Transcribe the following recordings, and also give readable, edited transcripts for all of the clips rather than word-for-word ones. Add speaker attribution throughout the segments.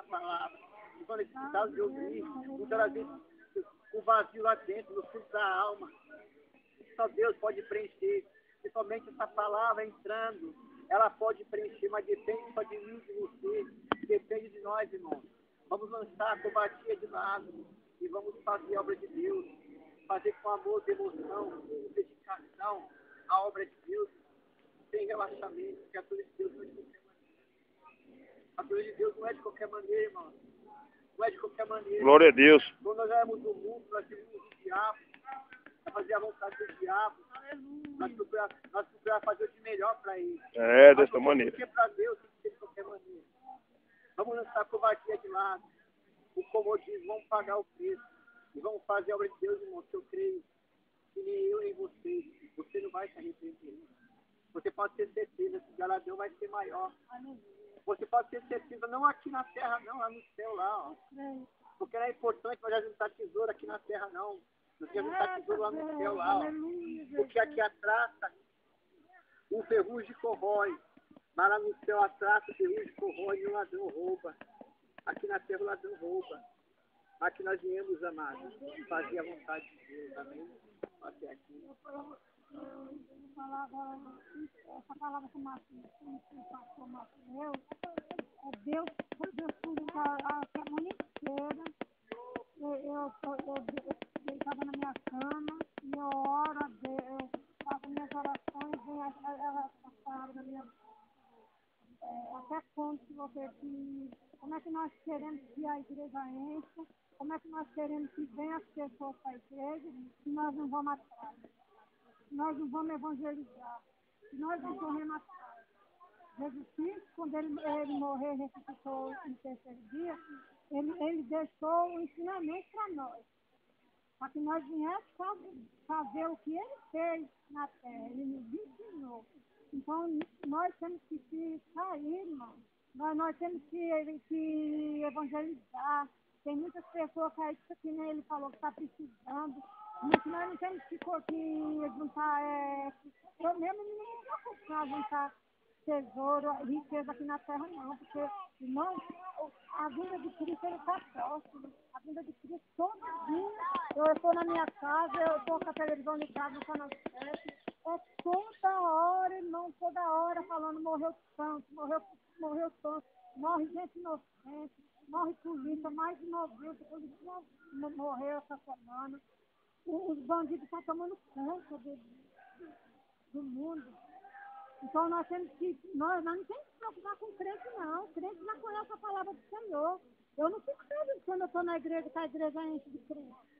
Speaker 1: palavra. E quando necessitamos de ouvir, muitas vezes o vazio lá dentro, no fundo da alma, só Deus pode preencher. E somente essa palavra entrando, ela pode preencher, mas depende só de mim, de você, depende de nós, irmãos. Vamos lançar a covardia de lado e vamos fazer a obra de Deus, fazer com amor, devoção, dedicação a obra de Deus, sem relaxamento, porque a coisa de Deus não é de qualquer maneira. A coisa de Deus não é de qualquer maneira, irmão. Não é de qualquer maneira.
Speaker 2: Glória a Deus.
Speaker 1: Quando nós éramos do mundo, nós tínhamos o diabo, para fazer a vontade do diabo. Nós procuramos fazer o de melhor para ele.
Speaker 2: Dessa maneira.
Speaker 1: Porque para Deus tem que ser de qualquer maneira. Vamos lançar a covardia de lado. O comodismo, vamos pagar o preço. E vamos fazer a obra de Deus, irmão, que eu creio. Que nem eu nem você não vai se arrepender. Você pode ter certeza que o galardão vai ser maior. Você pode ter certeza, não aqui na terra, não, lá no céu, lá, ó. Porque não é importante nós juntar tesouro aqui na terra, não. Nós temos juntar tesouro lá no céu, lá, ó. Porque aqui a traça, o ferrugem corrói. Mas lá no céu a traça, o ferrugem corrói e o ladrão rouba. Aqui na terra o ladrão rouba. Aqui nós viemos, amados, fazer a vontade de Deus, amém? Até aqui.
Speaker 3: Essa palavra que o Márcio meu, é Deus, foi Deus por a semana inteira. Eu estava na minha cama e eu oro a Deus, eu faço minhas orações, vem a palavra da minha até quando que você que como é que nós queremos que a igreja enche, como é que nós queremos que venham as pessoas para a igreja, se nós não vamos atrás, se nós não vamos evangelizar, se nós não corremos atrás. Jesus Cristo, quando ele morreu e ressuscitou no terceiro dia, ele deixou o ensinamento para nós, para que nós viéssemos fazer o que ele fez na terra, ele nos ensinou. Então, nós temos que sair, irmão. Nós temos que evangelizar. Tem muitas pessoas que nem ele falou que está precisando. Mas nós não temos que juntar. Eu mesmo não me preocupo com juntar tesouro, riqueza aqui na terra, não. Porque, irmão, a vida de Cristo está próxima. A vida de Cristo todo dia. Eu estou na minha casa, eu estou com a televisão ligada no canal 7. É toda hora, irmão, toda hora falando, morreu tanto, morreu tanto, morre gente inocente, morre polícia, mais de 90 polícia morreu essa semana. Os bandidos estão tomando conta do mundo. Então nós temos que, nós não temos que se preocupar com crente, não. Crente já conhece a palavra do Senhor. Eu não fico feliz quando eu estou na igreja, que a igreja enche de crente.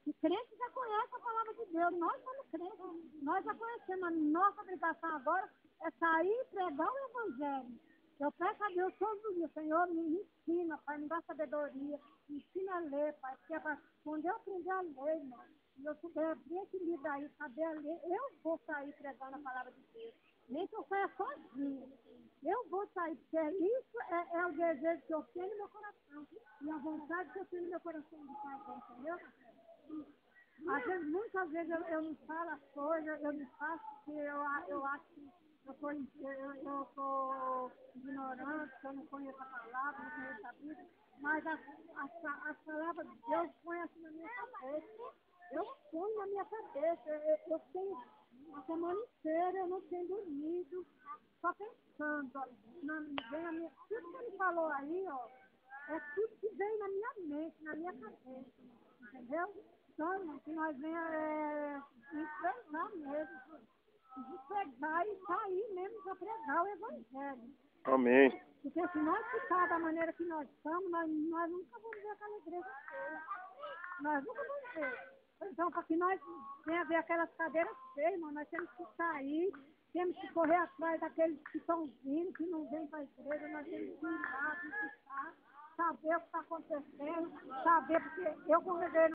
Speaker 3: E crente já conhece a palavra de Deus, nós somos crentes, nós já conhecemos, a nossa obrigação agora é sair e pregar o Evangelho. Eu peço a Deus todos os dias, Senhor, me ensina, Pai, me dá sabedoria, me ensina a ler, Pai, porque quando eu aprender a ler, irmão, e eu souber abrir esse livro aí, saber a ler, eu vou sair pregando a palavra de Deus, nem que eu saia sozinha. Eu vou sair, porque isso é o desejo que eu tenho no meu coração, e a vontade que eu tenho no meu coração de fazer, entendeu? Às vezes, muitas vezes eu não falo as coisas, eu não faço porque eu acho que eu estou ignorante, que eu não conheço a palavra, não conheço a Bíblia, mas as palavras de Deus põem assim na minha cabeça. Eu ponho na minha cabeça, eu tenho a semana inteira, eu não tenho dormido, só pensando, ó, vem a minha, tudo que ele falou aí, ó, é tudo que vem na minha mente, na minha cabeça, entendeu? Então, que nós venhamos enfrentar mesmo, de pregar e sair mesmo para pregar o Evangelho.
Speaker 2: Amém.
Speaker 3: Porque se nós ficarmos da maneira que nós estamos, nós nunca vamos ver aquela igreja cheia. Nós nunca vamos ver. Então, para que nós venhamos ver aquelas cadeiras cheias, irmão, nós temos que sair, temos que correr atrás daqueles que estão vindo, que não vêm para a igreja, nós temos que ir lá, visitar, saber o que está acontecendo, saber, porque eu congreguei